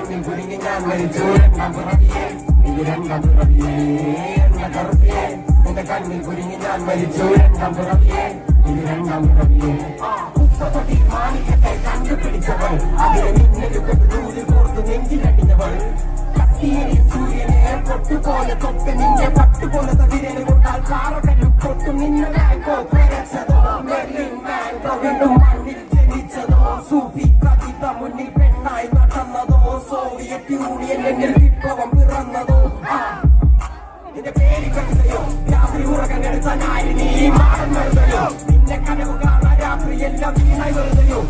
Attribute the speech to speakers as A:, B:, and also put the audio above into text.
A: കണ്ണിൽ കുരുങ്ങി ഞാൻ മരിച്ചു രണ്ടാം പിറവിയെ ഇത് രണ്ടാം പിറവിയെ എന്ന കറുപ്പിയെ നിന്റെ കണ്ണിൽ കുരുങ്ങി ഞാൻ മരിച്ചു രണ്ടാം പിറവിയെ ഇത് രണ്ടാം പിറവിയെ ഉപ്പത്തൊട്ടി മാണിക്കത്തെ കണ്ടുപിടിച്ചവൾ അതിനെ മിന്നല് കൊണ്ട് ദൂരിൽ കോർത്തു നെഞ്ചിലടിഞ്ഞവൾ കത്തിയേരി സൂര്യനെ പൊട്ടുപോലെ തൊട്ട് നിന്റെ പട്ടുപോലെ വിരല് കൊണ്ടാൽ കാറകല്ലും തൊട്ടു നിന്നെ ബാങ്കോ വരച്ചതോ മെർലിൻ ബാങ്കോ വീണ്ടും മണ്ണിൽ ജനിച്ചതോ സൂഫി കവിത മുന്നിൽ പെണ്ണായി നടന്നതോ സോവിയറ്റ് യൂണിയൻ എന്നിൽ വിപ്ലവം പിറന്നതോ നിന്റെ പേര് കവിതയോ രാത്രി ഉറക്കങ്ങെടുത്ത നാരി നീ മാറൻ വെറുതെയോ നിന്നെ കനവ് കാണാൻ രാത്രി എല്ലാം വീണായി വെറുതെയോ